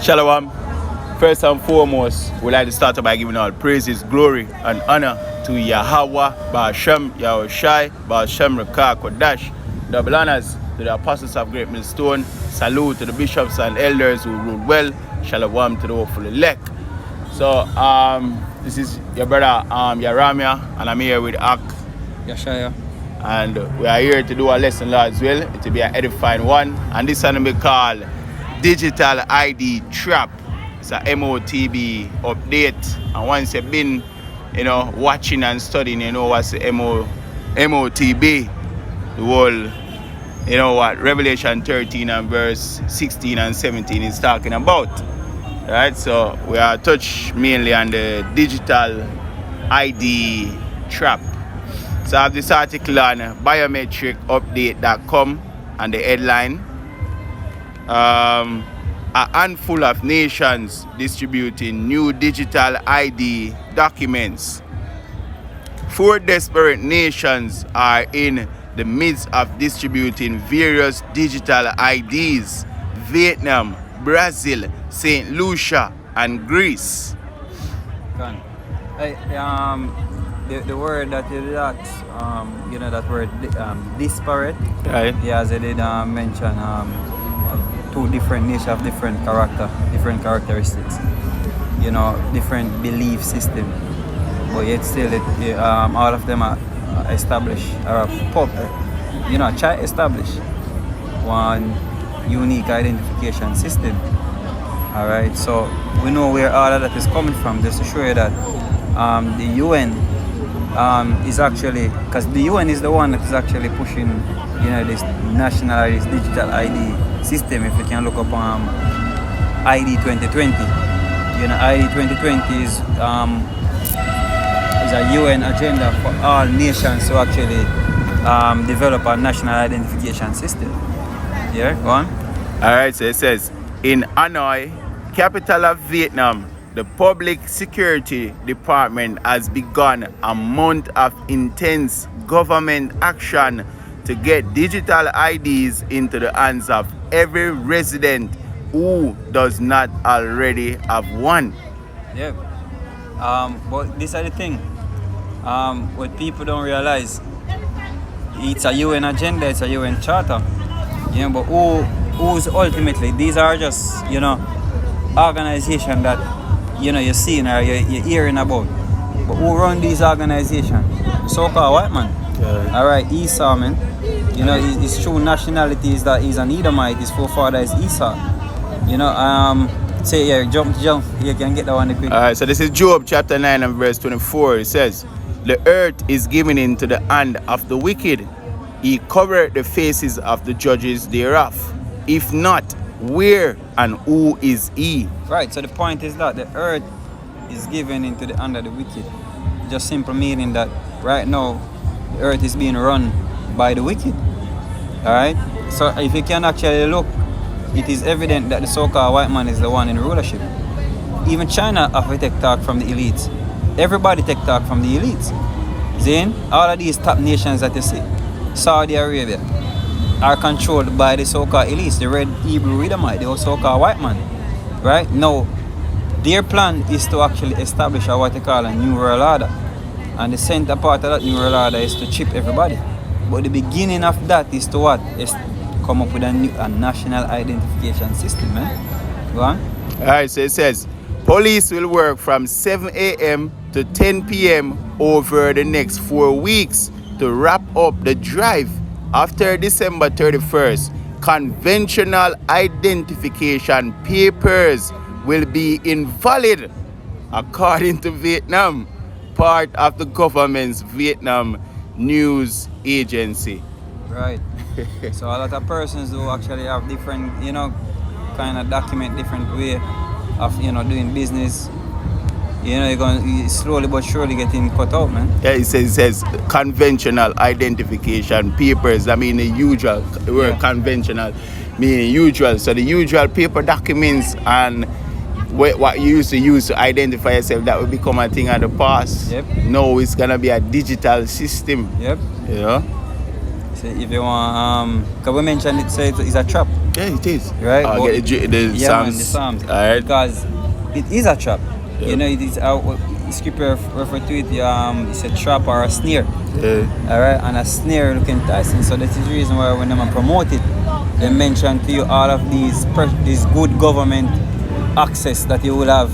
Shalom. First and foremost, we'd like to start by giving all praises, glory, and honor to Yahweh, Ba'ashem, Yahushai, Ba'ashem, Rekah, Kodash. Double honors to the apostles of Great Millstone. Salute to the bishops and elders who ruled well. Shalom to the hopeful elect. So, this is your brother, Yaramia, and I'm here with Ak. Yashaya. And we are here to do a lesson as well. It will be an edifying one. And this one will be called Digital ID Trap. It's a MOTB update. And once you've been, watching and studying, you know what's the MOTB. The whole, what Revelation 13 and verse 16 and 17 is talking about. Right? So we are touched mainly on the digital ID trap. So I have this article on biometricupdate.com and the headline. A handful of nations distributing new digital ID documents. 4 desperate nations are in the midst of distributing various digital IDs: Vietnam, Brazil, St. Lucia, and Greece. The word that you that that word disparate. Right. Yeah, as I did mention 2 different nations of different characteristics. Different belief system. But yet still, all of them are established or try establish one unique identification system. All right. So we know where all of that is coming from. Just to show you that the UN is actually, because the UN is the one that is actually pushing, this nationalized digital ID system. If you can look up ID 2020, ID 2020 is a UN agenda for all nations to actually develop a national identification system. Yeah, go on. All right. So it says, in Hanoi, capital of Vietnam, the Public Security Department has begun a month of intense government action to get digital IDs into the hands of every resident who does not already have one. Yeah. But this is the thing. What people don't realize, it's a UN agenda, it's a UN charter. But who's ultimately, these are just, organizations that you're seeing or you're hearing about. But who run these organizations? The so-called white man. Yeah. Alright, Esau, man. His true nationality is that he's an Edomite. His forefather is Esau. Say here, jump. You can get that one quick. Alright, so this is Job chapter 9 and verse 24. It says, the earth is given into the hand of the wicked. He covered the faces of the judges thereof. If not, where and who is he? Right, so the point is that the earth is given into the hand of the wicked. Just simple meaning that right now the earth is being run by the wicked. Alright? So if you can actually look, it is evident that the so-called white man is the one in rulership. Even China have to take talk from the elites. Everybody take talk from the elites. Then all of these top nations that you see, Saudi Arabia, are controlled by the so-called elites, the red Hebrew Edomite, the so-called white man. Right? Now, their plan is to actually establish what they call a new world order. And the center part of that new world order is to chip everybody. But the beginning of that is to what? Is come up with a national identification system, man. Go on. Alright, so it says, police will work from 7 a.m. to 10 p.m. over the next 4 weeks to wrap up the drive. After December 31st, conventional identification papers will be invalid, according to Vietnam, part of the government's Vietnam news agency. Right. So a lot of persons who actually have different, kind of document different way of, doing business. You're going to slowly but surely getting cut out, man. Yeah, it says conventional identification papers. I mean the usual, the word conventional meaning usual. So the usual paper documents and what you used to use to identify yourself, that will become a thing of the past. Yep. No, it's going to be a digital system. Yep. So if you want, because we mentioned it's a trap. Yeah, it is. Right? I'll But- get the yeah, Psalms. man, the Psalms. Alright. Because it is a trap. Yeah. You know, it is scripture refer to it. It's a trap or a snare. Yeah. All right, and a snare looking enticing. So that is the reason why when they promote it, they mention to you all of these good government access that you will have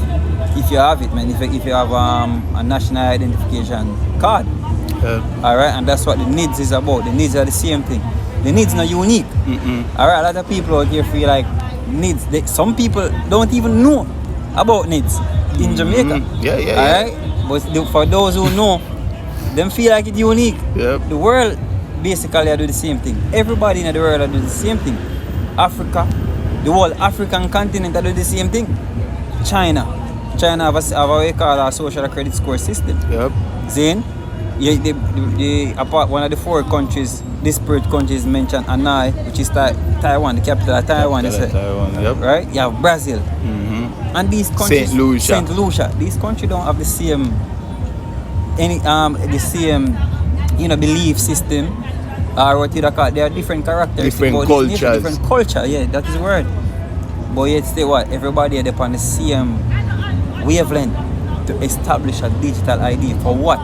if you have it, man. If you have a national identification card. Yeah. All right, and that's what the needs is about. The needs are the same thing. The needs not unique. All right, a lot of people out here feel like needs. Some people don't even know about needs in Jamaica. Yeah. All right, but for those who know, them feel like it's unique. Yep. The world basically do the same thing. Everybody in the world do the same thing. Africa, the whole African continent do the same thing. China have what we call a social credit score system. Yep. Then, one of the 4 countries, disparate countries mentioned Hanoi, which is Taiwan, the capital of Taiwan. Taiwan, yep. Right? You have Brazil. And these countries, Saint Lucia. These countries don't have the same belief system or what you call. They are different characters. Different cultures. Different culture, yeah, that is the word. But yet still what? Everybody are upon the same wavelength to establish a digital ID for what?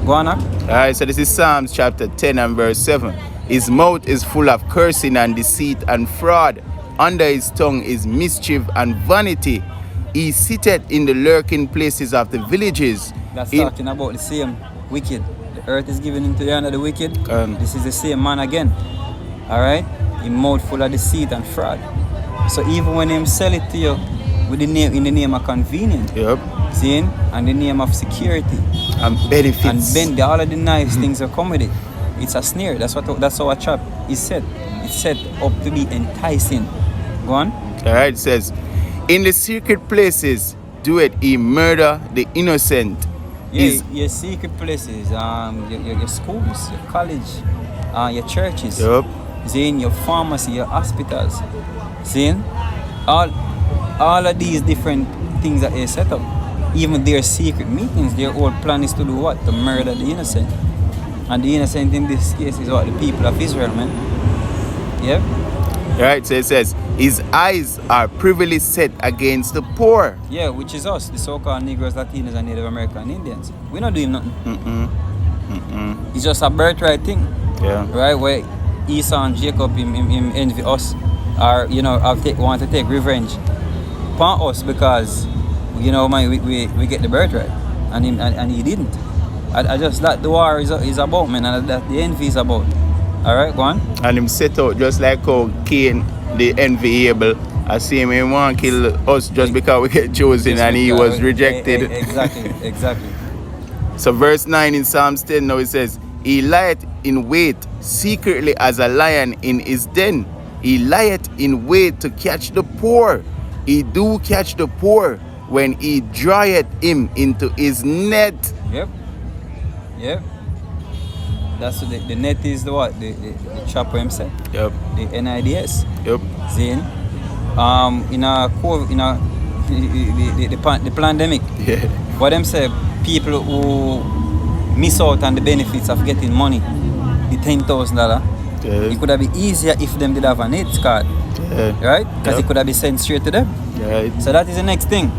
Go on. Alright, so this is Psalms chapter 10 and verse 7. His mouth is full of cursing and deceit and fraud. Under his tongue is mischief and vanity. He sitteth in the lurking places of the villages. That's talking about the same wicked. The earth is given into the hand of the wicked. This is the same man again. Alright? His mouth full of deceit and fraud. So even when him sell it to you with the name in the name of convenience, Yep. seeing, and the name of security And benefits. and all of the nice things that come with it, it's a snare. That's how a trap is set. It's set up to be enticing. Go on. Alright, it says, in the secret places doeth he murder the innocent. Yeah, your secret places, your schools, your college, your churches, Yep. seeing your pharmacy, your hospitals, seeing all of these different things that they set up. Even their secret meetings, their whole plan is to do what? To murder the innocent. And the innocent in this case is what? The people of Israel, man. Yeah? Right, so it says, his eyes are privily set against the poor. Yeah, which is us, the so-called Negroes, Latinos, and Native American Indians. We're not doing nothing. It's just a birthright thing. Yeah. Right? Where Esau and Jacob him envy us, or want to take revenge upon us because man, we get the birthright, and he didn't. I just that the war is about, man, and that the envy is about. All right, go on. And him set out just like how Cain, the envy Abel, I see him, he want to kill us just because we get chosen and he was rejected. Exactly. So verse 9 in Psalms 10 now it says, he lieth in wait secretly as a lion in his den. He lieth in wait to catch the poor. He do catch the poor when he draweth him into his net. Yep. That's the net is the what? The chopper himself. Yep. The NIDS. Yep. Then, the pandemic. Yeah. What them say? People who miss out on the benefits of getting money, the $10,000. Yeah. It could have been easier if them did have an AIDS card, right? Because it could have been sent straight to them. Right. So that is the next thing.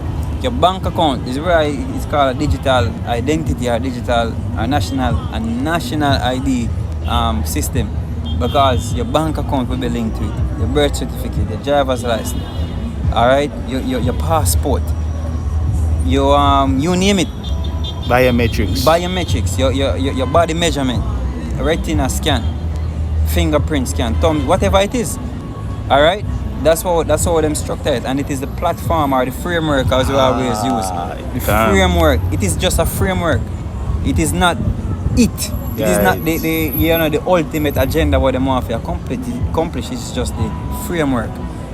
Your bank account is where it's called a digital identity or digital or national ID system, because your bank account will be linked to it. Your birth certificate, your driver's license, all right, your passport, your you name it. Biometrics, your body measurement, retina scan, fingerprint scan, thumb, whatever it is. All right. That's how them structure it, and it is the platform or the framework as we always use. The framework. It is just a framework. It is not it. It is not the ultimate agenda what them want to accomplish. It's just the framework.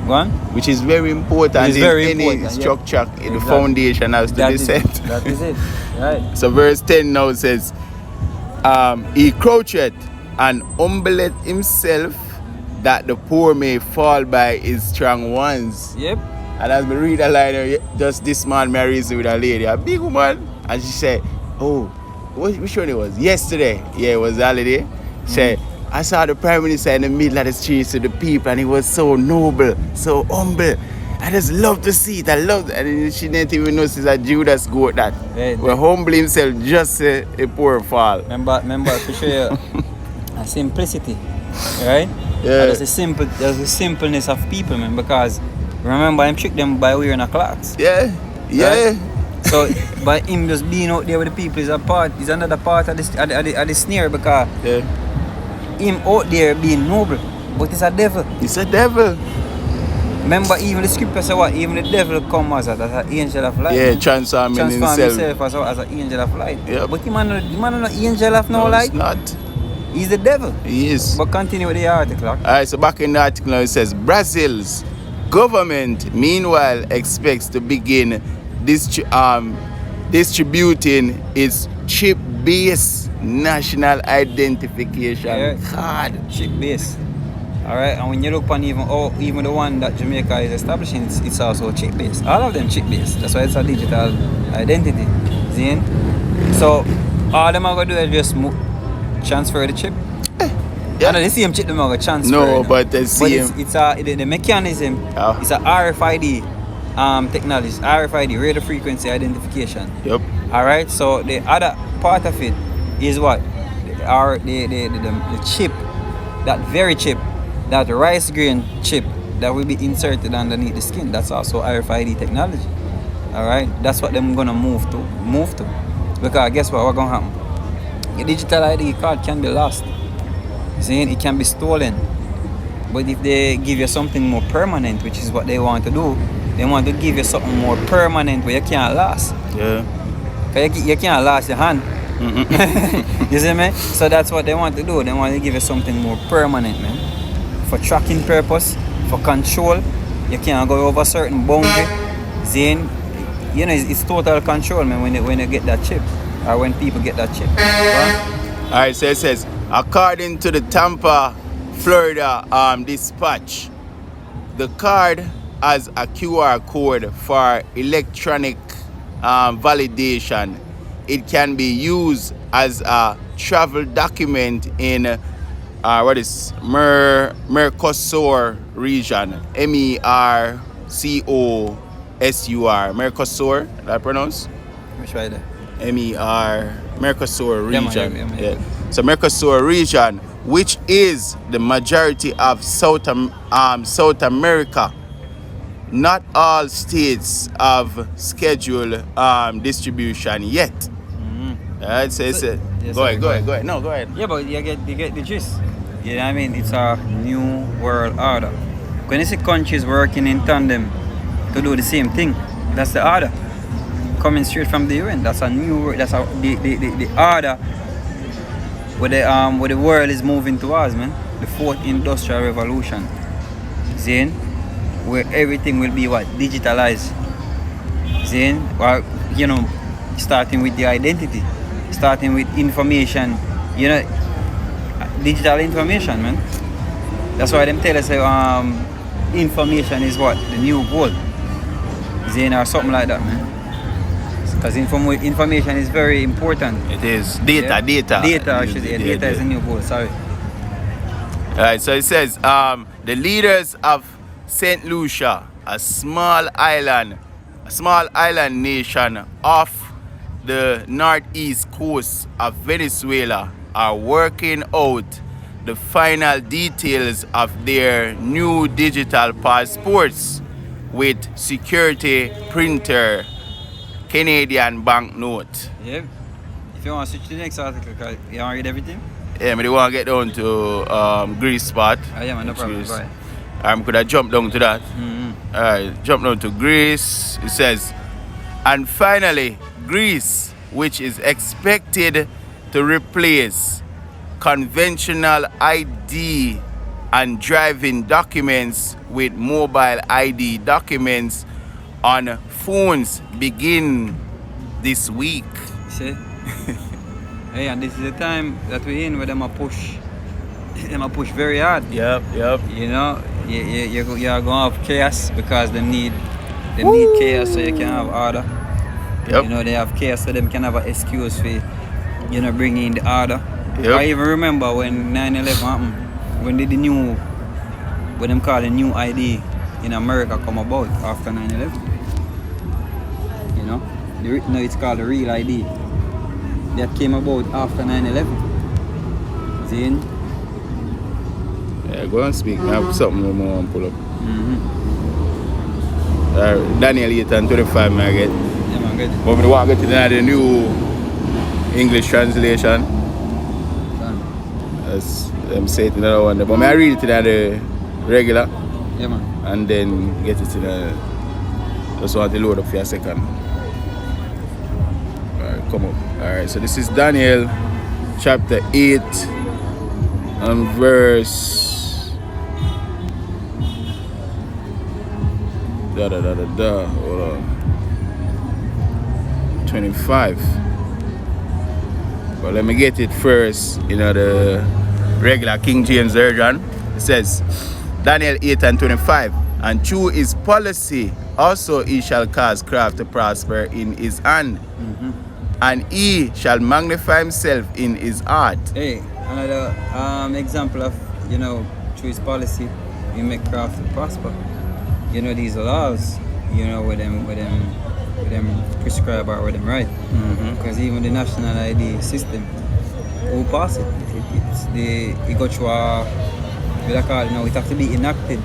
Go on. Which is very important in any structure. In the foundation has to be set. That is it. Right. So verse 10 now says, he croucheth and humbleth himself, that the poor may fall by his strong ones. Yep. And as we read a line, just this man marries with a lady, a big woman, and she said, oh, which one it was? Yesterday. Yeah, it was holiday. She said, I saw the Prime Minister in the middle of the streets to the people, and he was so noble, so humble. I just love to see it. I love it. And she didn't even know she's a Judas goat that. Will humble himself just a poor fall. Remember to show you a simplicity, right? Yeah. There's the simpleness of people, man. Because remember, I tricked them by wearing a clocks. Yeah, yeah. Right? So by him just being out there with the people is another part of the snare, because him out there being noble, but it's a devil. It's a devil. Remember, even the scripture say what? Even the devil come as an angel of light. Yeah, transform himself as an angel of light. Yep. But the man not angel of no light. He's not. He's the devil. He is. But continue with the article. Alright, so back in the article now it says Brazil's government meanwhile expects to begin distributing its chip-based national identification card. Chip-based. Alright, and when you look upon even the one that Jamaica is establishing, it's also chip-based. All of them chip-based. That's why it's a digital identity. See? So all them are going to do is just transfer the chip. Yeah. No, the same chip them are going to transfer. No, but the same. But the mechanism is a RFID technology, RFID, radio frequency identification. Yep. Alright, so the other part of it is what? The chip, that very chip, that rice grain chip that will be inserted underneath the skin. That's also RFID technology. Alright, that's what them gonna move to. Because guess what gonna happen? Your digital ID card can be lost. Saying it can be stolen. But if they give you something more permanent, which is what they want to do, they want to give you something more permanent where you can't last. Yeah. Because you can't last your hand. You see me? So that's what they want to do. They want to give you something more permanent, man. For tracking purpose, for control. You can't go over a certain boundary. Then, you know, it's total control, man, when you get that chip. Or when people get that chip. Right? Alright, so it says, according to the Tampa, Florida dispatch, the card has a QR code for electronic validation. It can be used as a travel document in Mercosur region. MERCOSUR. Mercosur, did I pronounce? Which way there? Mercosur region. Yeah. So Mercosur region, which is the majority of South America. Not all states have scheduled distribution yet. Alright, so it's go ahead. No, go ahead. Yeah, but you get the gist. You know what I mean? It's a new world order. When you see countries working in tandem to do the same thing, that's the order. Coming straight from the UN. That's a new world. That's the order where the world is moving towards, man. The fourth industrial revolution. Zane, where everything will be what? Digitalized. Zane, or you know, starting with the identity, starting with information, you know, digital information, man. That's why them tell us information is what? The new gold. Zane, or something like that, man. Because information is very important. It is. Data. Actually. Data is a new goal. Sorry. Alright, so it says the leaders of St. Lucia, a small island nation off the northeast coast of Venezuela, are working out the final details of their new digital passports with security printer Canadian banknote. Yeah. If you want to switch to the next article, you want to read everything? Yeah, but they want to get down to Greece spot. Oh, yeah, man, no problem. Go ahead. Could I jump down to that? Alright, jump down to Greece. It says, and finally, Greece, which is expected to replace conventional ID and driving documents with mobile ID documents on phones begin this week. See? Hey, and this is the time that we're in where them a push very hard. Yep. You know, you're going to have chaos because they need chaos so you can have order. Yep. You know, they have chaos so them can have an excuse for, you know, bringing in the order. Yep. I even remember when 9/11 happened, when they knew, when them call the new ID in America come about after 9/11. You know, now it's called the real ID. That came about after 9/11. See? Yeah, go and speak. I have something more I want to pull up. Daniel 8 and 25, I get. Yeah, man, good. But we want to get to the new English translation. As I'm saying another one. But I read it in the regular. Yeah, man. And then get it in the. Just want to load up for a second. Alright, come up. Alright, so this is Daniel chapter 8 and verse. Hold on. 25. But let me get it first, the regular King James Version. It says, Daniel 8 and 25. And through his policy, also he shall cause craft to prosper in his hand. And he shall magnify himself in his heart. Hey, another example of, through his policy, he make craft to prosper. These laws, with them prescribe or with them right. Because even the national ID system will pass it. It go through it have to be enacted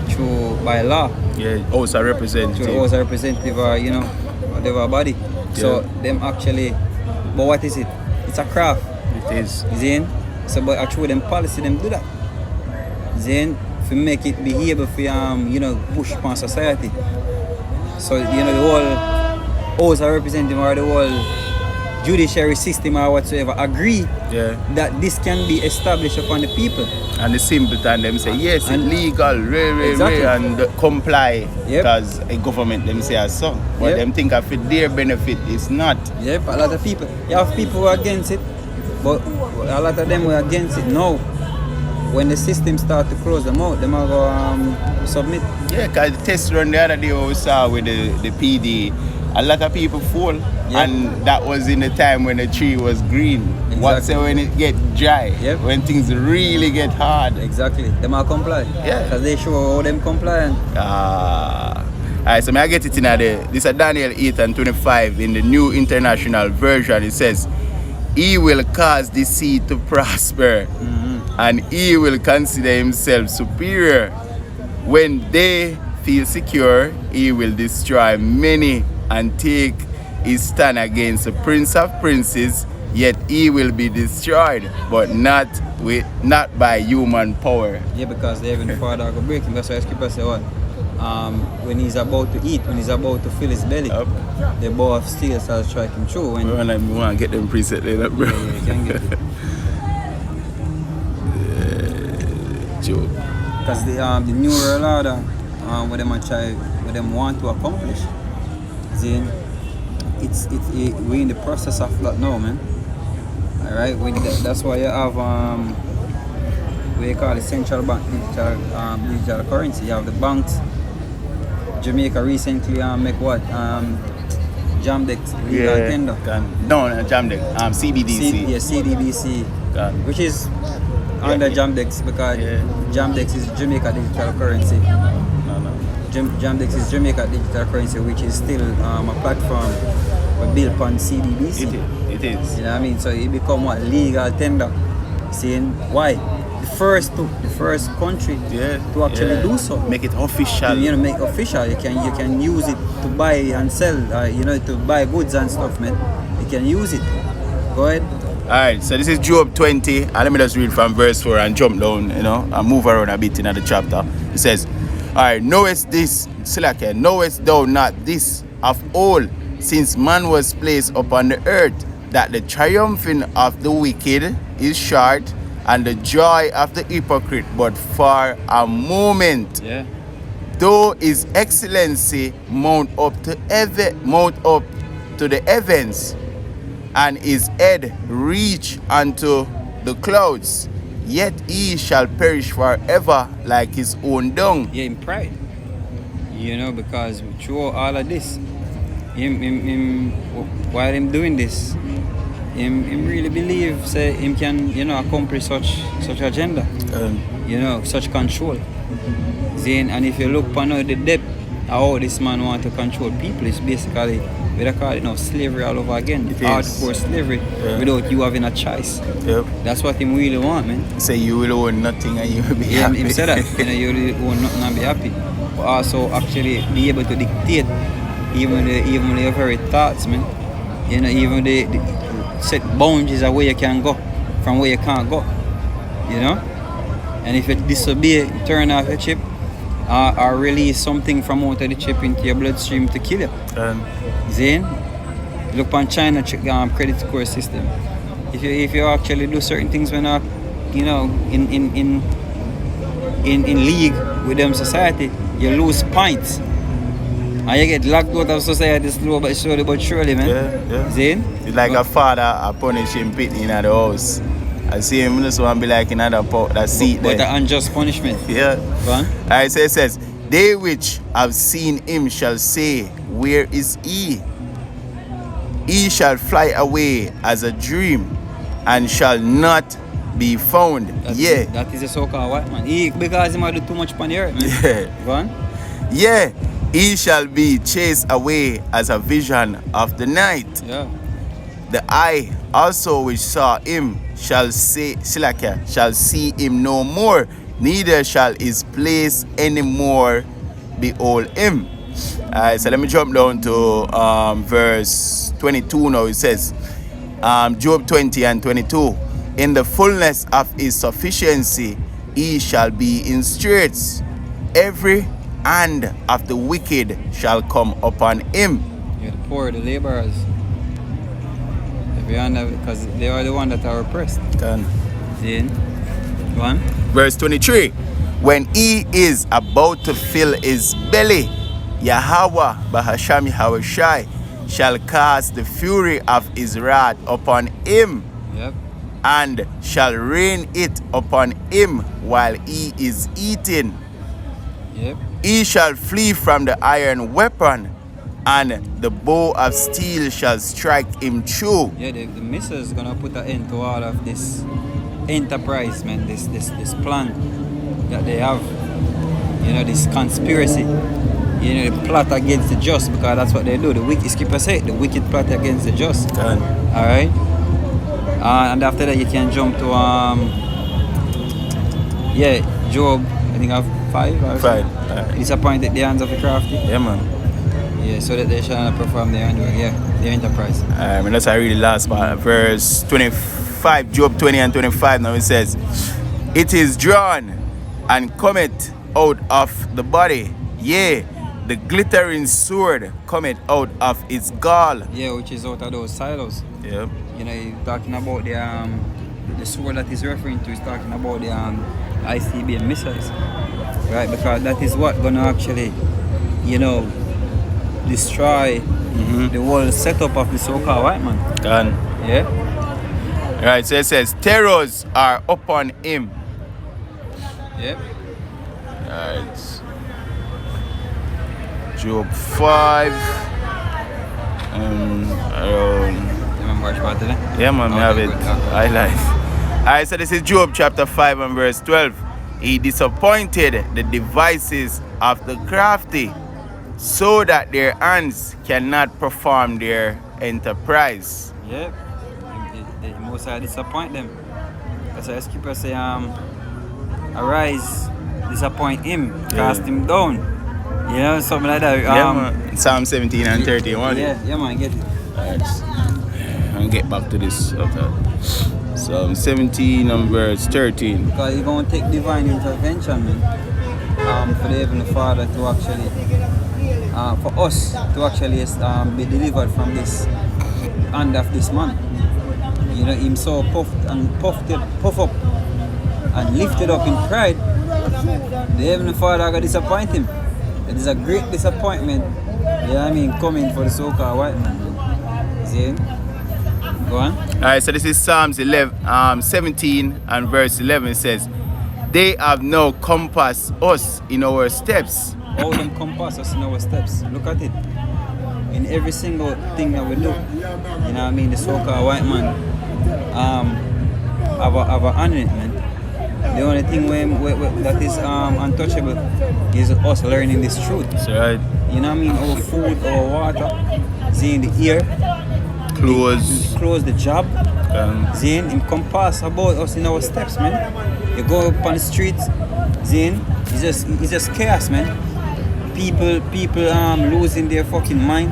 through by law. Yeah, House of Representative. Through the House of Representative or whatever body. Yeah. So them actually, but what is it? It's a craft. It is. Zane. So but through them policy them do that. Zane. To make it behaviour for push upon society. So the whole House of Representative or the whole judiciary system or whatsoever agree that this can be established upon the people. And the simpleton them say yes, it's legal, exactly. And comply because a government them say as so. But them think of it their benefit, it's not. Yep, a lot of people. You have people who are against it, but a lot of them were against it now. When the system start to close them out, them are going to submit. Yeah, because the test run the other day we saw with the PD, a lot of people fall. And that was in the time when the tree was green. Exactly. What's when it get dry? When things really get hard. Exactly. Them are comply. Yeah. Because they show how them compliant. Alright, so I get it in there. This is Daniel 8 and 25 in the New International Version. It says, he will cause the seed to prosper. And he will consider himself superior. When they feel secure, he will destroy many and take his stand against the Prince of Princes. Yet he will be destroyed, but not by human power. Yeah, because the Heavenly Father will break him. That's why Scripture says what? When he's about to eat, when he's about to fill his belly, the bow of steel shall strike him through. When we want to get them preset later, bro. Yeah, you can get it. Because the new world order, what them want to accomplish, then we're in the process of that now, man. All right, that's why you have what you call the central bank digital currency. You have the banks. Jamaica recently make what Jamdex legal tender. No, Jamdex. CBDC. CDBC, which is under Jamdex because Jamdex is Jamaica digital currency. Jamdex is Jamaica digital currency, which is still a platform built on CDBC. It is. You know what I mean? So it become what legal tender. Saying why? The first country to actually do so. Make it official. Make it official. You can use it to buy and sell. To buy goods and stuff, man. You can use it. Go ahead. Alright, so this is Job 20, and let me just read from verse 4 and jump down, and move around a bit in the chapter. It says, alright, knowest thou not this of old, since man was placed upon the earth, that the triumphing of the wicked is short, and the joy of the hypocrite but for a moment. Yeah. Though his excellency mount up to the heavens, and his head reach unto the clouds, yet he shall perish forever like his own dung. Yeah, in pride. Because through all of this, while him doing this, him really believe say him can, you know, accomplish such agenda. You know, such control. Then, and if you look upon the depth how this man want to control people, it's basically we call it now slavery all over again. Hardcore slavery without you having a choice. Yep. That's what him really want, man. Say you will own nothing and you will be happy. Him said that, you know, you really own nothing and be happy. But also actually be able to dictate even the very thoughts, man. You know, even the set boundaries of where you can go from where you can't go. You know? And if you disobey, turn off your chip or release something from out of the chip into your bloodstream to kill you. Then look on China credit score system. If you actually do certain things when you know in league with them society, you lose points. And you get locked out of society slow but surely, man. Yeah. Then it's like a father punishing pit in the house. I see him just want to be like another that seat but there. an unjust punishment. Yeah. Alright, so it says, they which have seen him shall say, where is he? He shall fly away as a dream and shall not be found. That is a so-called white man. Because he might do too much upon the earth, man. Yeah. Go on. Yeah. He shall be chased away as a vision of the night. Yeah. The eye also which saw him shall see him no more, neither shall his place any more behold him. Alright, so let me jump down to verse 22 now. It says, Job 20 and 22. In the fullness of his sufficiency he shall be in straits. Every hand of the wicked shall come upon him. Yeah, the poor, the laborers. Because they are the one that are oppressed. Then, go on. Verse 23. When he is about to fill his belly, Yahweh Bahasham Hawashai shall cast the fury of his wrath upon him. Yep. And shall rain it upon him while he is eating. Yep. He shall flee from the iron weapon, and the bow of steel shall strike him through. Yeah, the missus is gonna put an end to all of this enterprise, man. This plan that they have. You know, this conspiracy. You know, the plot against the just, because that's what they do. The wicked, skipper say, the wicked plot against the just. Done. All right. And after that, you can jump to Job. I think I have 5. Right. Disappointed the hands of the crafty. Yeah, man. Yeah, so that they shall not perform their handwork. Yeah, their enterprise. And that's I read the last part. Verse 25, Job 20 and 25. Now it says, it is drawn and cometh out of the body. Yea, the glittering sword cometh out of its gall. Yeah, which is out of those silos. Yep. You know, he's talking about the sword that he's referring to is talking about the ICBM missiles. Right, because that is what gonna actually, you know, destroy the whole setup of the so-called white man. Done. Yeah. Right, so it says, terrors are upon him. Yep. Alright. Job 5. Remember which part today? Yeah, man, I have it. I like. Alright, so this is Job chapter 5 and verse 12. He disappointed the devices of the crafty, so that their hands cannot perform their enterprise. Yep. The most I disappoint them. That's why the skipper say, arise, disappoint him, cast him down. You know, something like that. Yeah, man. Psalm 17 and 31. Yeah, man, get it. Alright. I'll get back to this after. Psalm 17 and verse 13. Because you're going to take divine intervention, man. For the Heavenly Father to actually, for us to actually be delivered from this hand of this man. You know, him so puffed up and lifted up in pride. The Heavenly Father got disappoint him. It is a great disappointment, you know what I mean, coming for the so-called white man. See? Go on. Alright, so this is Psalms 17 and verse 11. It says, they have now compassed us in our steps. All them compass us in our steps. Look at it. In every single thing that we do. You know what I mean? The so-called white man have a honor it, man. The only thing that is untouchable is us learning this truth. That's right. You know what I mean? Our food, our water, seeing the air, close the job. Zane, encompass about us in our steps, man. You go up on the streets, Zane, it's just chaos, man. People losing their fucking mind.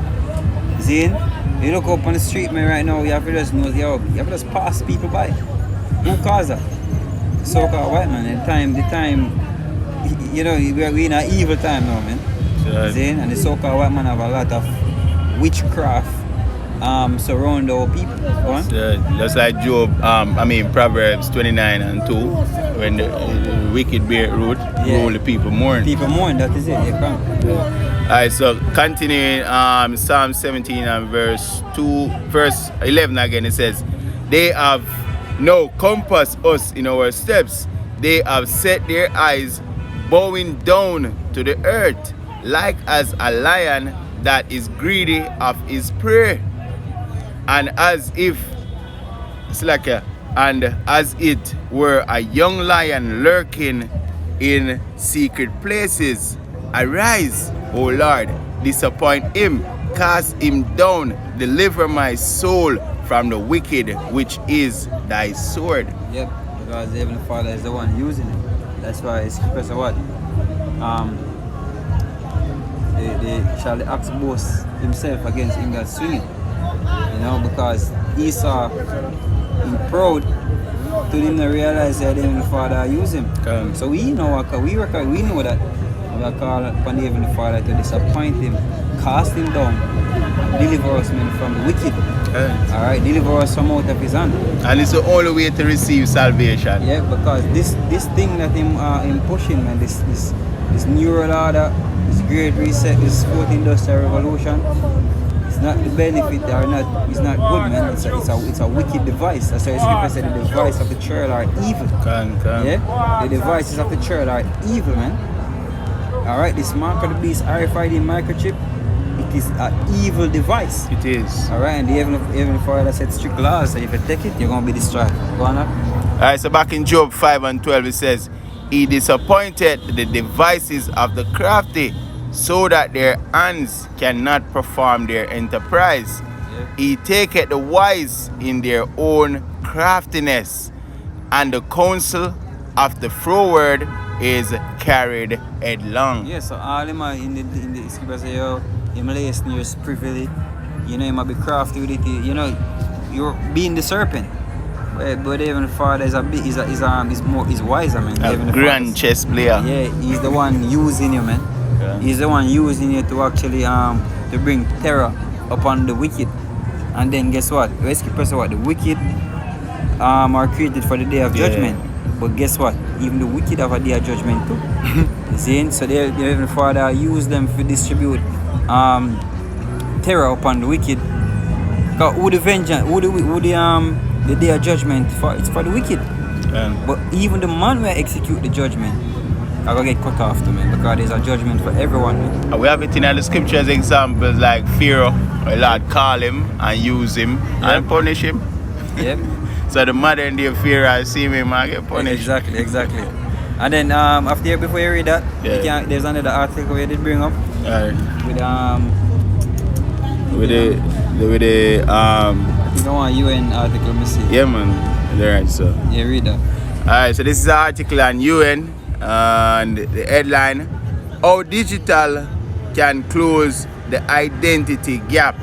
Zane, you look up on the street, man, right now, you have to just know, you have to just pass people by. Who caused that? So-called white man. The time, you know, we're in an evil time now, man. Sure. Zane, and the so-called white man have a lot of witchcraft surround our people. Go on. Just like Job, Proverbs 29 and 2, when the wicked bear root, rule the people mourn. People mourn, that is it. You can. Alright, so continuing Psalm 17 and verse 11 again, it says, they have now compassed us in our steps. They have set their eyes bowing down to the earth, like as a lion that is greedy of his prey. And as it were a young lion lurking in secret places. Arise, O Lord, disappoint him, cast him down, deliver my soul from the wicked, which is thy sword. Yep, because the Heavenly Father is the one using it. That's why it's expressed what? Shall the ox boast himself against him that swingeth? You know, because Esau is proud to him to realize that the Heavenly Father use him. So we know that we call upon the Heavenly Father to disappoint him, cast him down, deliver us, man, from the wicked. Alright, deliver us from out of his hand. And it's the only way to receive salvation. Yeah, because this thing that him pushing, man, this new world order, this great reset, this fourth industrial revolution, it's not the benefit or not. It's not good, man. It's a wicked device. That's why Scripture said the device of the church are evil. Yeah, the devices of the church are evil, man. All right, this mark of the beast RFID microchip, it is an evil device. It is. All right, and the Heavenly Father said strict laws. So if you take it, you're gonna be destroyed. Go on up. All right, so back in Job 5 and 12, it says, he disappointed the devices of the crafty, so that their hands cannot perform their enterprise. Yeah. He taketh the wise in their own craftiness, and the counsel of the froward is carried headlong. Yeah, so all them in the scripture say, yo, him lays near his privily, you know, he might be crafty with it, you know, you're being the serpent. But even Father is wiser, man. A grand chess player. Yeah, he's the one using you, man. Yeah. He's the one using you to actually to bring terror upon the wicked. And then guess what? The wicked are created for the day of judgment. But guess what? Even the wicked have a day of judgment too. See? So the Heavenly Father use them to distribute terror upon the wicked. Because who the vengeance, the day of judgment it's for the wicked. But even the man will execute the judgment, I gotta get cut off to me, because there's a judgment for everyone. Man. We have it in the scriptures examples like Pharaoh, where Lord call him and use him and punish him. Yep. So the modern day Pharaoh see him and get punished. Exactly. And then before you read that, there's another article we did bring up. With the you don't want UN article, let me see. Yeah, man. Alright, so. Yeah, read that. Alright, so this is an article on UN, and the headline: how digital can close the identity gap.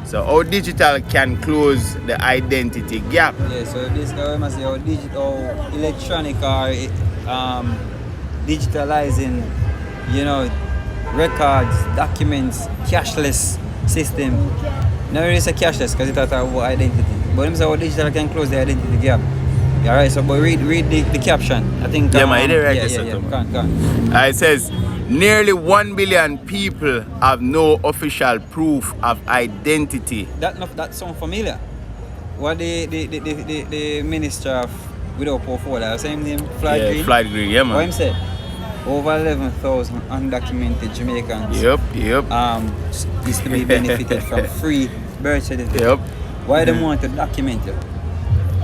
So, how digital can close the identity gap. Yeah, so this guy must say how electronic or digitalizing, you know, records, documents, cashless system. Now it is a cashless because it talks about identity. But him say how digital can close the identity gap. Yeah, alright, so but read the caption. I think Go on. It says nearly 1 billion people have no official proof of identity. That sounds familiar. What the minister of without portfolio, same name, Flight Green. Flight Green, yeah, man. What him say? Over 11,000 undocumented Jamaicans. Yep. Is to be benefited from free birth certificate. Yep. Why they want to document you?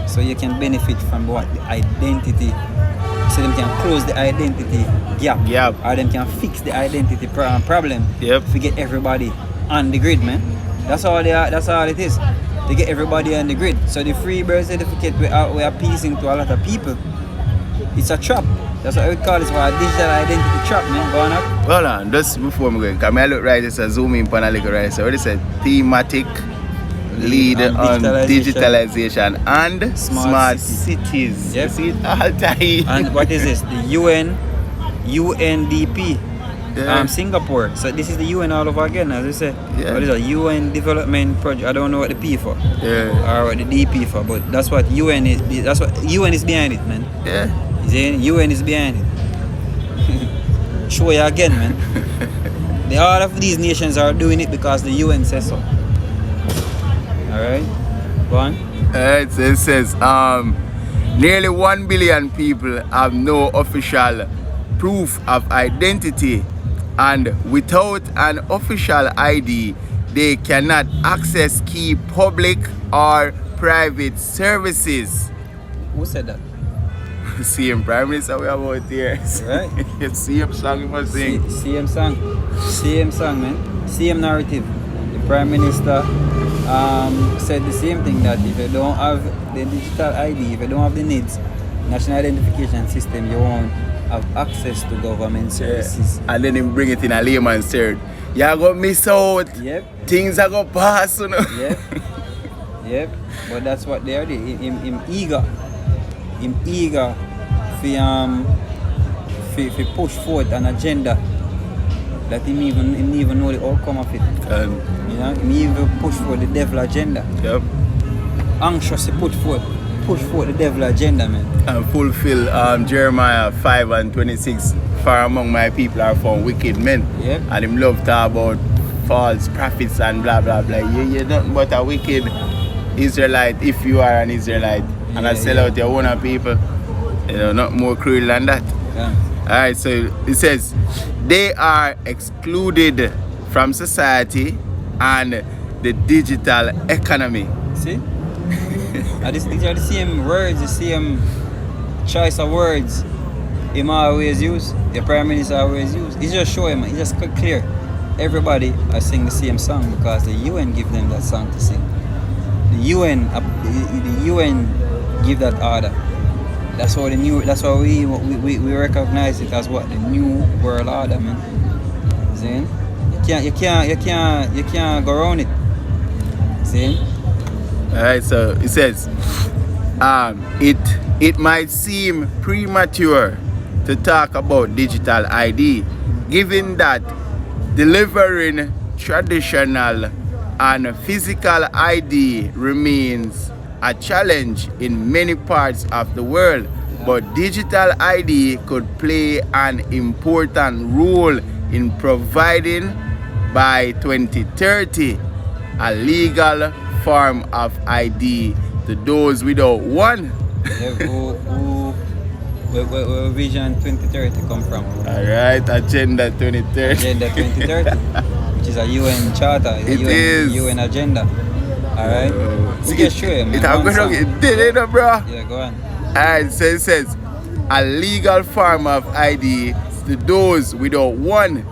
so you can benefit from what the identity. So them can close the identity gap. Yep. Or them can fix the identity problem. Yep. To get everybody on the grid, man. That's all they are. That's all it is. To get everybody on the grid. So the free birth certificate we are appeasing to a lot of people. It's a trap. That's what we call it, for a digital identity trap, man. Go on up. Hold on, just before we go, because I look right, it's a zoom in on a little right. So what is it? Thematic lead on digitalization and smart cities. Yep. You see it all time. And what is this? The UNDP. Yeah. Singapore. So this is the UN all over again, as I say. Yeah. What is a UN development project? I don't know what the P for. Yeah. Or what the DP for, but that's what UN is. That's what UN is behind it, man. Yeah. You see, UN is behind it. Show you again, man. All of these nations are doing it because the UN says so. Alright? Go on. Alright, so it says nearly 1 billion people have no official proof of identity, and without an official ID, they cannot access key public or private services. Who said that? Same Prime Minister we have out here. Right. Same song you must sing. Same song, man. Same narrative. The Prime Minister said the same thing, that if you don't have the digital ID, if you don't have the NIDS, National Identification System, you won't have access to government services. Yeah. And then him bring it in a layman's term. You're going to miss out. Yep. Things are going to pass, you know. Yep. Yep. But that's what they are doing. Him eager for push forward an agenda that him even know the outcome of it. You know, him even push for the devil agenda. Yep. Anxious to push forward the devil agenda, man. And fulfill Jeremiah 5:26. Far among my people are found wicked men. Yep. And him love talk about false prophets and blah blah blah. You're nothing but a wicked Israelite if you are an Israelite. And I sell out your own people. You know, not more cruel than that. Yeah. Alright, so it says they are excluded from society and the digital economy. See? And these are the same words, the same choice of words him always use, the Prime Minister always use. He just show him, he just clear. Everybody I sing the same song because the UN give them that song to sing. The UN give that order. That's what we recognize it as what the new world order, man. See? You can't go around it. See? Alright, so it says it might seem premature to talk about digital ID, given that delivering traditional and physical ID remains a challenge in many parts of the world, but digital ID could play an important role in providing, by 2030, a legal form of ID to those without one. Where Vision 2030 come from? Alright, Agenda 2030. Agenda 2030, which is a UN charter, a UN agenda. Alright? We can show you, man. I'm going to get it, bro. Yeah, go on. Alright, so it says a legal form of ID to those without one,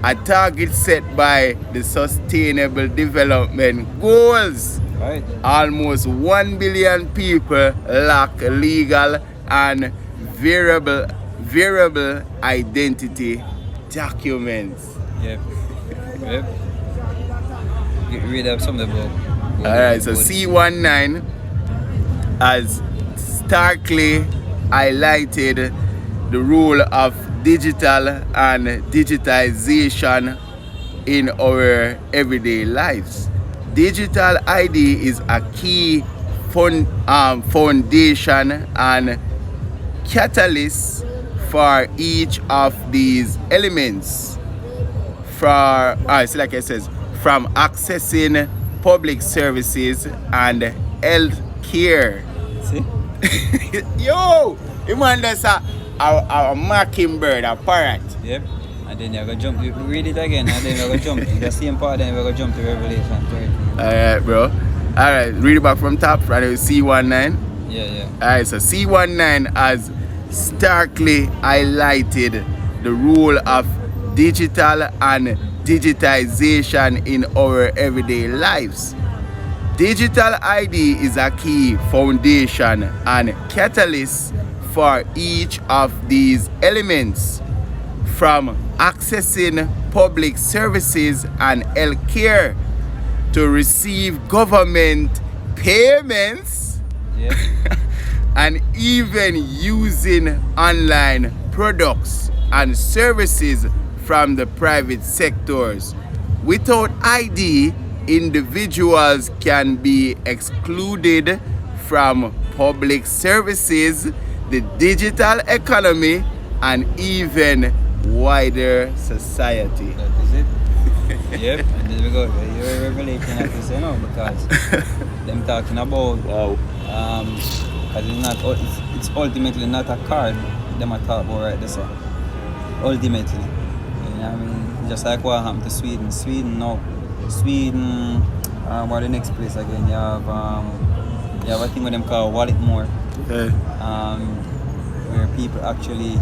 a target set by the Sustainable Development Goals. Right. Almost 1 billion people lack legal and variable identity documents. Yep. Read up some of the book. Alright, so C19 has starkly highlighted the role of digital and digitization in our everyday lives. Digital ID is a key foundation and catalyst for each of these elements. Like it says, from accessing public services and health care. See? Yo! You man that's a mockingbird, a parrot. Yep. And then you're going to jump, you read it again, and then you're going to jump. The same part, then you're going to jump to Revelation 30. Alright, bro. Alright, read it back from top, right? C19. Yeah. Alright, so C19 has starkly highlighted the role of digital and digitization in our everyday lives. Digital ID is a key foundation and catalyst for each of these elements, from accessing public services and healthcare to receive government payments Yeah. and even using online products and services from the private sectors. Without ID, individuals can be excluded from public services, the digital economy, and even wider society. That is it. Yep, and there we go. You're revelating that is, you know, because them talking about Wow. because it's ultimately not a card them are talking about right there. So ultimately, you know what I mean? Just like what happened to Sweden. Sweden, what the next place again? You have a thing with them called Wallet More. Where people actually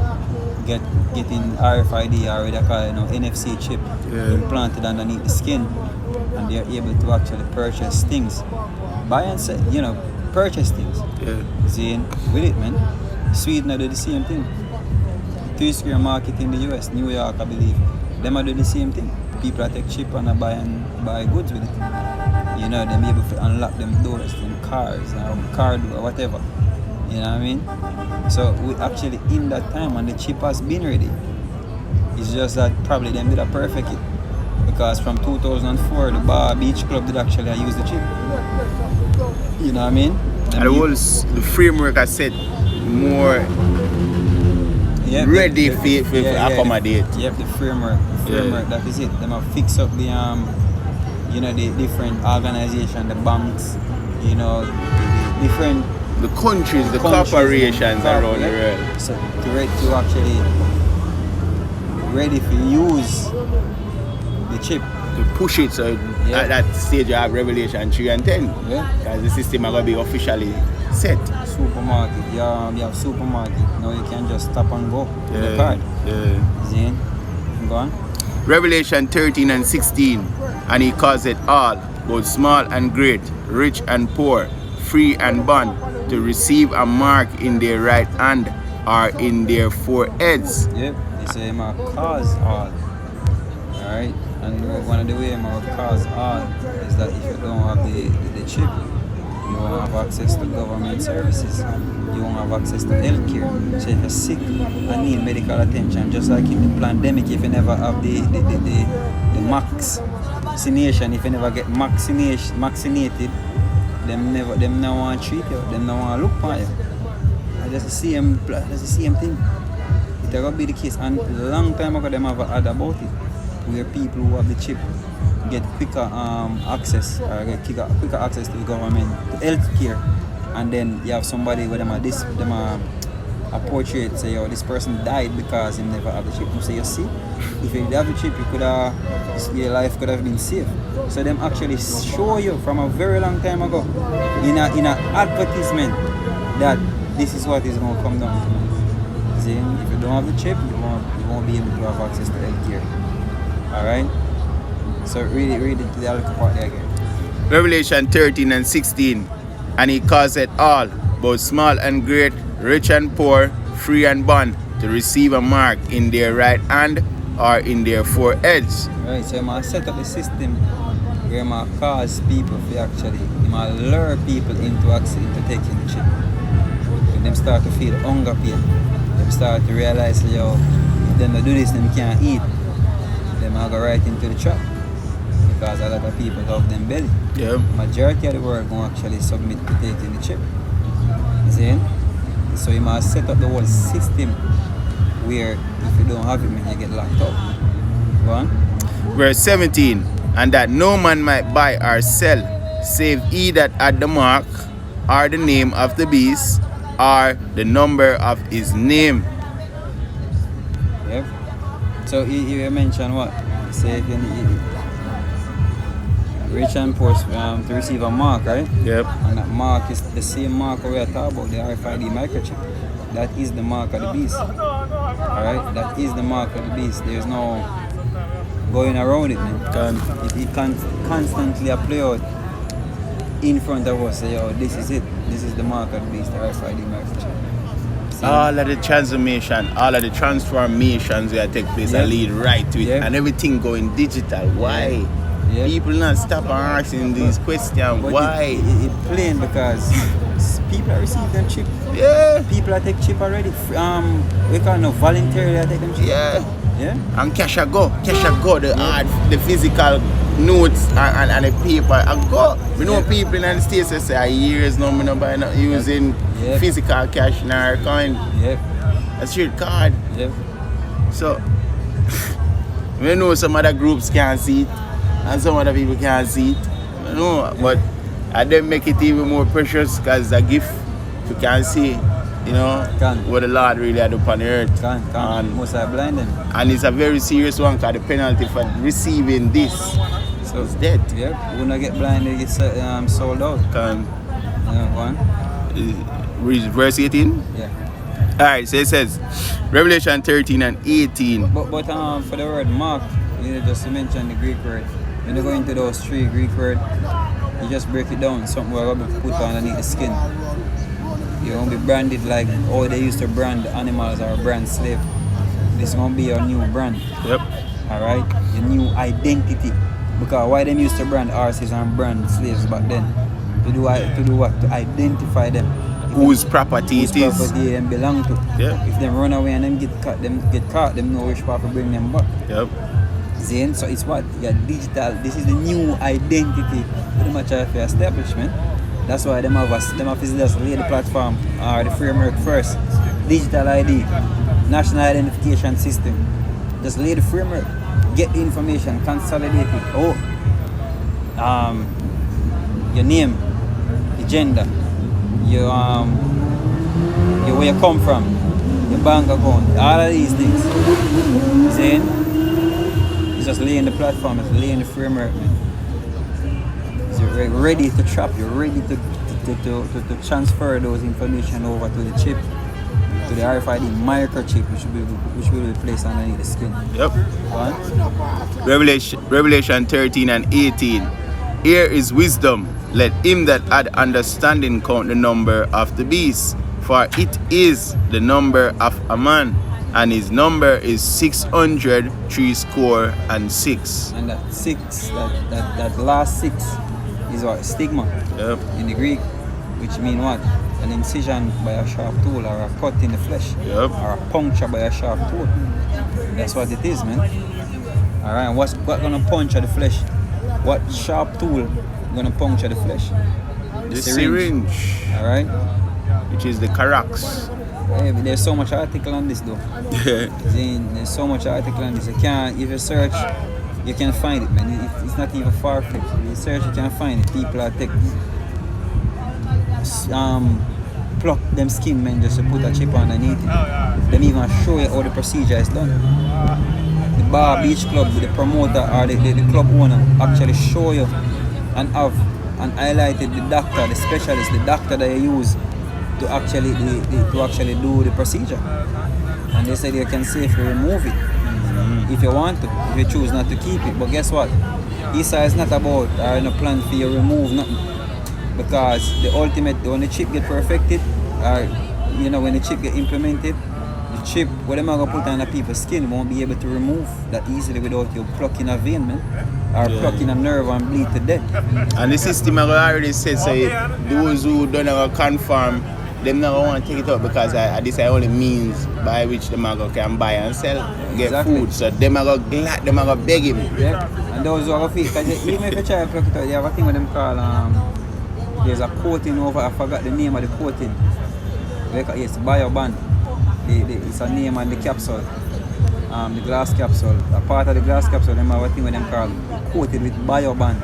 getting RFID or they call NFC chip implanted underneath the skin, and they're able to actually purchase things, buy and sell, purchase things. See, with it, man. Sweden do the same thing. 3 Square Market in the US, New York, I believe, them do the same thing. People that take chip and buy goods with it. Them able to unlock them doors, them cars, car door, whatever. You know what I mean? So we actually in that time when the chip has been ready. It's just that probably them did a perfect it. Because from 2004 the Bar Beach Club did actually use the chip. You know what I mean? The framework I set more ready for accommodate. Yep, the framework, that is it. Them have fix up the the different organizations, the banks, the different the countries, the corporations around the world. So to actually ready to use the chip. To push it, so at that stage you have Revelation 3 and 10. Because the system are going to be officially set. Supermarket, you have supermarket. Now you can just stop and go with the card. See? Go on. Revelation 13 and 16. And he calls it all, both small and great, rich and poor, free and bond, to receive a mark in their right hand or in their foreheads. Yep, they say my cause all. Alright? And one of the ways my cause all is that if you don't have the chip, you won't have access to government services. You won't have access to healthcare. So if you're sick and need medical attention, just like in the pandemic, if you never have the vaccination, if you never get vaccinated, them no want to treat you, them no want to look for you. That's the same thing. It's going to be the case, and a long time ago them have had about it, where people who have the chip get quicker access, or get quicker access to the government, to healthcare, and then you have somebody where them a portrait say, this person died because he never had the chip. You say, you see, if you have the chip, your life could have been saved. So them actually show you from a very long time ago in an advertisement that this is what is going to come down to. See, if you don't have the chip, you won't be able to have access to healthcare. Alright? So read it to the other part there again. Revelation 13 and 16. And he calls it all, both small and great, rich and poor, free and bond, to receive a mark in their right hand or in their foreheads. Right, so I set up a system where I cause people to actually, I lure people into taking the chip. When them start to feel hunger pain, them start to realize, if them do this, them can't eat. Them I go right into the trap. Because a lot of people have them belly. Yeah. Majority of the world going actually submit to taking the chip. You see? So you must set up the whole system where if you don't have it, man, you get locked up. Go on. Verse 17. And that no man might buy or sell, save he that had the mark, or the name of the beast, or the number of his name. Yep. So you mentioned what? Say if you Reach and push to receive a mark, right? Yep. And that mark is the same mark we are talking about, the RFID microchip. That is the mark of the beast. Alright? That is the mark of the beast. There's no going around it, man. It constantly play out in front of us. Say, yo, this is it. This is the mark of the beast, the RFID microchip. All of the transformation, all of the transformations that take place and lead right to it, and everything going digital. Why? People not stop asking these questions. But why? It plain because people are receiving them chip. Yeah. People are take chip already. We can't know voluntarily take them chip. Yeah. Yeah. And cash a go, the physical notes and the paper a go. We know people in the States that say years now, me buy not using physical cash nor coin. Yep. A street card. Yep. So we know some other groups can't see it and some other people can't see it. You know, but I then make it even more precious because a gift you can't see. You know, what the Lord really had upon the earth. Most are blind them. And it's a very serious one because the penalty for receiving this is dead. Yep. When I get blind, they get sold out. One. Verse 18? Yeah. Alright, so it says Revelation 13 and 18. But for the word mark, you just mention the Greek word. When you go into those 3 Greek words, you just break it down. Something we're going to put underneath the skin. You won't be branded like how they used to brand animals or brand slave. This is going to be your new brand. Yep. Alright? Your new identity. Because why them used to brand horses and brand slaves back then? To do what? To identify them. Whose property it is. Whose property them belong to. Yeah. If them run away and them get caught, them know which part to bring them back. Yep. Then, so it's what? Your digital. This is the new identity pretty much of your establishment. That's why them have just lay the platform or the framework first. Digital ID, national identification system. Just lay the framework, get the information, consolidate it. Your name, your gender, your where you come from, your bank account, all of these things. Then it's just laying the platform, it's laying the framework. You're ready to trap, you're ready to transfer those information over to the chip, to the RFID microchip, which will be placed underneath the skin. Yep. What? Revelation 13 and 18. Here is wisdom. Let him that had understanding count the number of the beast, for it is the number of a man, and his number is 666. And that 6, that last 6 is what? Stigma. Yep. In the Greek, which mean what? An incision by a sharp tool, or a cut in the flesh, yep, or a puncture by a sharp tool. That's what it is, man. Alright, what's gonna puncture the flesh? What sharp tool gonna puncture the flesh? The syringe. Alright? Which is the Carax. Hey, there's so much article on this though. There's so much article on this. You can't, if you search, you can find it, man. It's not even far-fetched. If you search, you can find it. People are taking pluck them skin, man, just to put a chip underneath it. Them even show you how the procedure is done. The bar, beach club, the promoter or the club owner actually show you and have and highlighted the doctor, the specialist, the doctor that you use to actually do the procedure. And they said you can safely remove it if you want to, if you choose not to keep it. But guess what? ESA is not about no plan for you to remove nothing. Because the ultimate, when the chip get perfected, or when the chip get implemented, the chip, what am I gonna put on the people's skin won't be able to remove that easily without you plucking a vein, man, or plucking a nerve and bleed to death. And the system already says those who don't have a confirm, them not want to take it out because this is only means by which the mago can buy and sell, get food. So them are glad, them are beg him. Yeah, and those who are feel, because even if you try to pluck it out, they have a thing with them called there's a coating over, I forgot the name of the coating. Yes, BioBand. It's a name on the capsule. The glass capsule. A part of the glass capsule, them have a thing with them called coated with BioBand.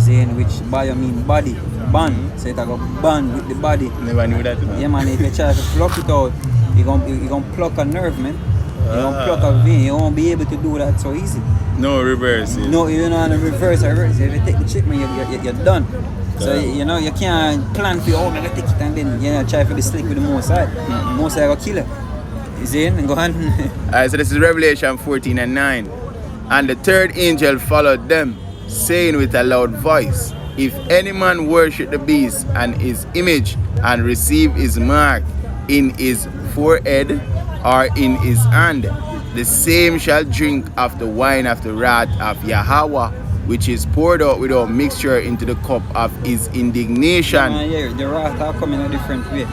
Saying which bio mean body. Band. So it got band with the body. Never knew that. Yeah, man, if you try to pluck it out, you're gonna pluck a nerve, man. You're gonna pluck a vein. You won't be able to do that so easy. No reverse. Yeah. No, you know, reverse. If you take the chip, man, you're done. So, you know, you can't plan for, oh, I'm going to take it and then, you know, try for the slick with the most side. Most side will kill it. You see it? Go on. Alright, so this is Revelation 14 and 9. And the third angel followed them, saying with a loud voice, if any man worship the beast and his image and receive his mark in his forehead or in his hand, the same shall drink of the wine of the wrath of Yahweh, which is poured out without mixture into the cup of his indignation. Yeah, the wrath are coming a different way.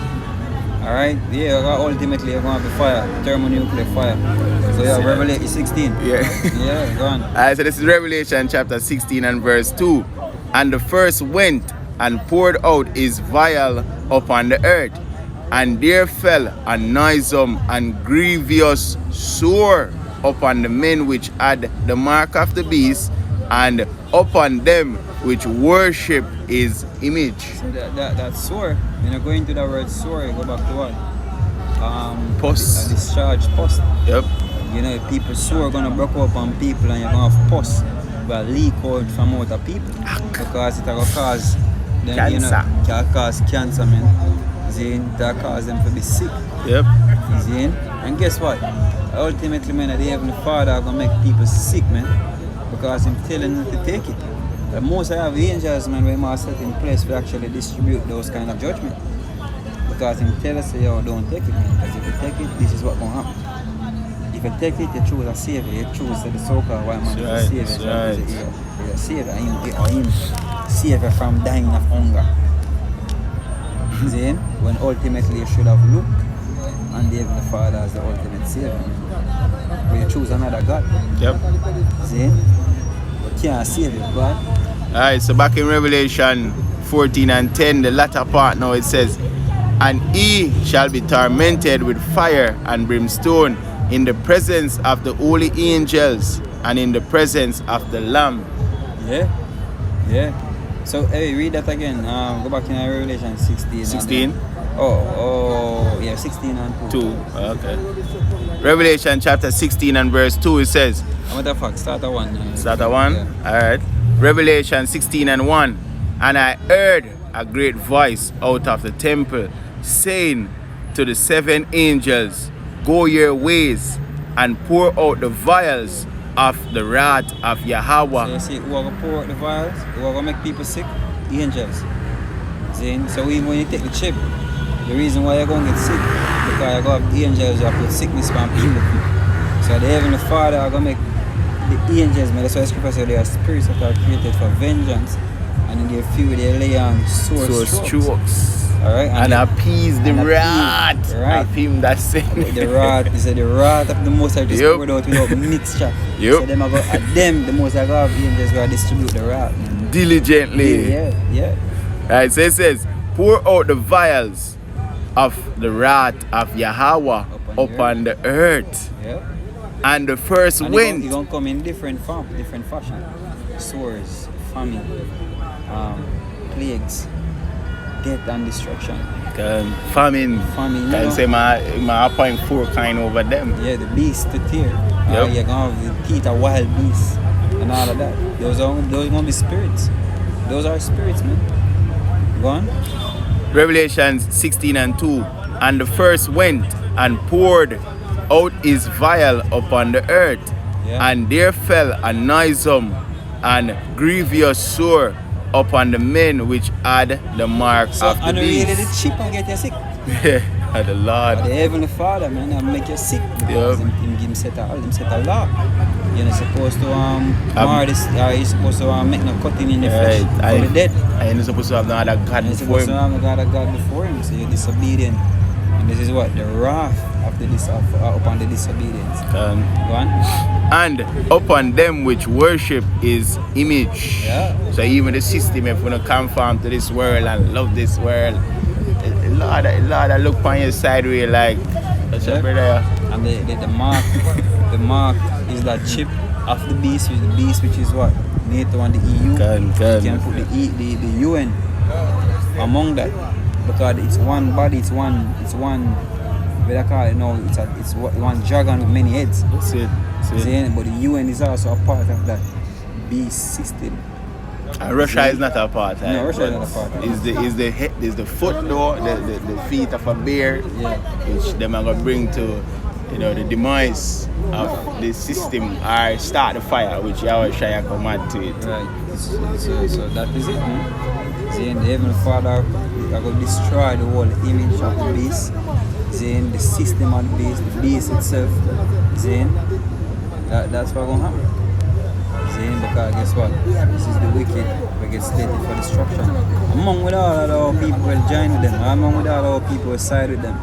Alright? Yeah, ultimately you're going to have fire, thermonuclear fire. So yeah, Revelation 16. Yeah. Yeah, go on. Alright, so this is Revelation chapter 16 and verse 2. And the first went and poured out his vial upon the earth, and there fell a noisome and grievous sore upon the men which had the mark of the beast, and upon them which worship his image. So that sore, when you go into the word sore, you go back to what? Pus. A discharge pus. Yep. You know, people sore are gonna break up on people and you're gonna have pus. But leak out from other people. Because it's gonna cause them, cancer. You know, can cause cancer, man. See, that cause them to be sick. Yep. See? And guess what? Ultimately, man, the Heavenly Father are gonna make people sick, man. Because I'm telling them to take it. But most of the angels, man, we must set in place to actually distribute those kind of judgment. Because I'm telling us, yo, don't take it, man. Because if you take it, this is what's gonna happen. If you take it, you choose a savior. You choose the so-called white man as a savior. He's a savior. Him savior from dying of hunger. See? When ultimately you should have looked on the Heavenly Father as the ultimate savior. But you choose another God. Yep. See? But can't save it, God. Alright, so back in Revelation 14 and 10, the latter part now it says, and he shall be tormented with fire and brimstone in the presence of the holy angels and in the presence of the Lamb. Yeah. Yeah. So, hey, read that again. Go back in Revelation 16. 16? Yeah, 16 and 2. 2. Okay. Revelation chapter 16 and verse 2, it says, What the fuck? Start at 1. Start at 1? Yeah. Alright. Revelation 16 and 1. And I heard a great voice out of the temple saying to the 7 angels, go your ways and pour out the vials of the wrath of Yahweh. So you see, who are going to pour out the vials? Who are going to make people sick? The angels. See? So even when you take the chip, the reason why you're going to get sick, because you're going to have the angels who put sickness on people. So the Heavenly Father are going to make the angels, man. That's why the scripture says they are spirits that are created for vengeance, and in their few they lay on sore strokes. Alright, and appease the wrath right. of him that sinned. The wrath is the wrath of the Most High just poured out without mixture. So them are at them, the Most High God of the angels going to distribute the wrath. Diligently. Yeah. Right, so it says, pour out the vials of the wrath of Yahweh upon the earth. Yeah. And the first wind. It's going to come in different form, different fashion. Swords, famine, plagues, death and destruction. Famine. Famine. Say my appoint 4 kind over them. Yeah, the beast, the tear. Yep. You're going to have the teeth of wild beasts and all of that. Those are going to be spirits. Those are spirits, man. Go on. Revelation 16 and 2. And the first went and poured out his vial upon the earth, and there fell a noisome and grievous sore upon the men which had the mark of the beast. And really the chip and get you sick. Yeah, the Lord. But the Heavenly Father, man, and make you sick because him set a law. You're not supposed to mar this, you're supposed to make no cutting in the flesh for the dead. And you're not supposed to have no other God before him. You're supposed to have no other God before him, so you're disobedient. And this is what? The wrath of the upon the disobedience. Go on. And upon them which worship his image. Yeah. So even the system, if we don't conform to this world and love this world, Lord, I look on your side where like, that's your brother. And the mark, the mark is that chip of the beast, which is what? NATO and the EU. You can put the UN among that. Because it's one body, it's one what I call it now, it's one dragon with many heads. That's it. See, but the UN is also a part of that beast system. And Russia is not a part of it. No, Russia is not a part of it. Is the foot though, the feet of a bear, which them are gonna bring to the demise of the system or start the fire, which Yahweh Shai come add to it. Right. So that is it. Then the Heavenly Father are going to destroy the whole image of the beast. Then the system of the beast itself. Then that's what's going to happen. Then because guess what? This is the wicked we get slated for destruction. Among with all of our people will join with them. Among with all our people will side with them.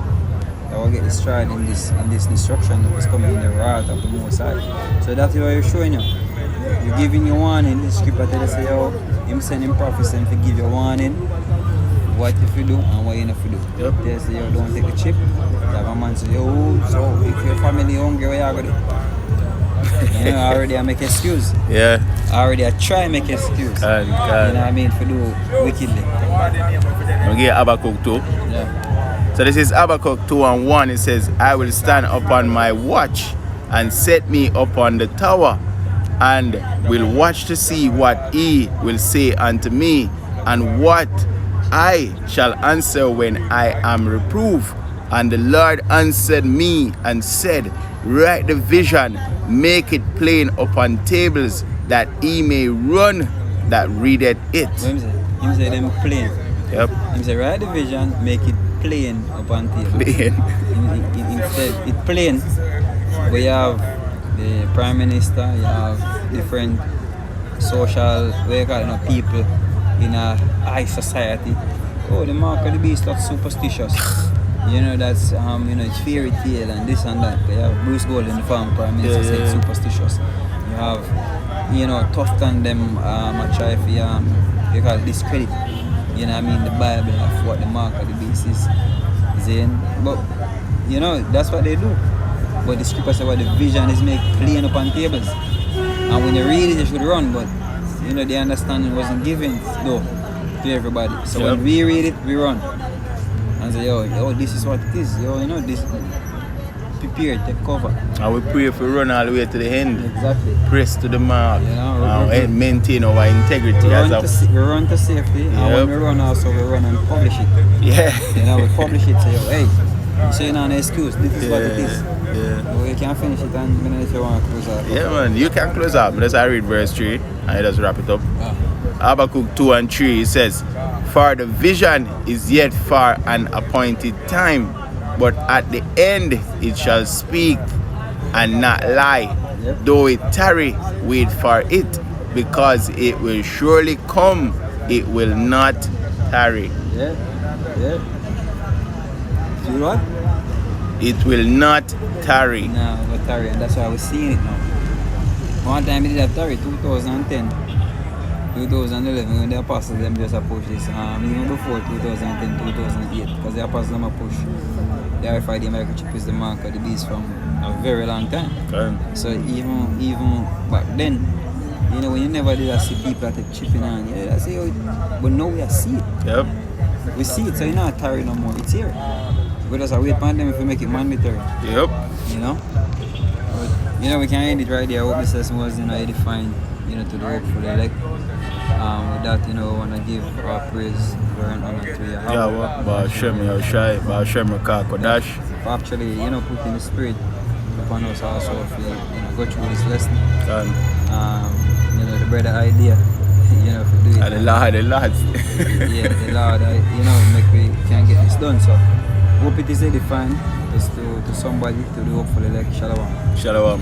They will get destroyed in this destruction that is coming in the wrath of the Most High. So that's what you're showing you. You're giving your warning. The scripture tells you, yo, him sending prophets and to give you warning. What if you do and what you not to do. Yep. They say, yo, don't take the chip. You have a man say, yo, so if your family hungry, what you going to do? You know, already I make excuse. Yeah. Already I try to make excuse. God. You know what I mean? For do wickedly. I'll get Habakkuk 2. Yeah. So this is Habakkuk 2:1. It says, I will stand upon my watch and set me upon the tower, and will watch to see what he will say unto me, and what I shall answer when I am reproved. And the Lord answered me and said, write the vision, make it plain upon tables, that he may run that readeth it. What him say them plain. Yep. Him say write the vision, make it plain upon tables. Plain. Instead, it's plain. We have the Prime Minister, you have different social people in a high society. Oh, the mark of the beast, that's superstitious. That's it's fairy tale and this and that. You have Bruce Gold in the farm, Prime Minister said it's superstitious. You have, tough on them, I try for you call it discredit. You know what I mean, the Bible of what the mark of the beast is. But that's what they do. But the scripture says what the vision is made plain upon tables. And when you read it, you should run, but the understanding wasn't given though to everybody. So when we read it, we run. And say, yo, this is what it is. This prepare, take cover. And we pray for run all the way to the end. Exactly. Press to the mark. And maintain our integrity. We run to safety. And when we run also, we run and publish it. Yeah. We publish it. Say, yo, hey, you say no excuse. This is what it is. Yeah. But we can finish it and if you want to close out. Yeah, man. You can close up. Let's read verse 3 and let's wrap it up. Habakkuk 2:3, it says, for the vision is yet for an appointed time, but at the end it shall speak and not lie. Though it tarry, wait for it, because it will surely come, it will not tarry. Yeah. See what? It will not tarry. No, but tarry, and that's why I was seeing it now. One time we did have tarry, 2010. 2011 when the apostles them just approach this, even before 2010, 2008, because the apostles them push the RFID microchip is the mark of the beast from a very long time. Okay. So even back then, when you never did see people that chipping on, I say, but now we see it. Yep. We see it, so you're not tarry no more. It's here. We just wait for them if we make it mandatory. Yep. But, we can end it right there. I hope this lesson was edifying, to the hopeful elect. With that, I want to give our praise, glory, and honor to Yahweh. Yahweh, Ba'ashem Yahushai, Ba'ashem Rakah Kodash. Actually, putting the spirit upon us also if we go through this lesson. The better idea, if we do it. And the Lord. The Lord, make we can get this done. So, hope it is edifying to somebody, to the hopeful elect. Shalom. Shalom.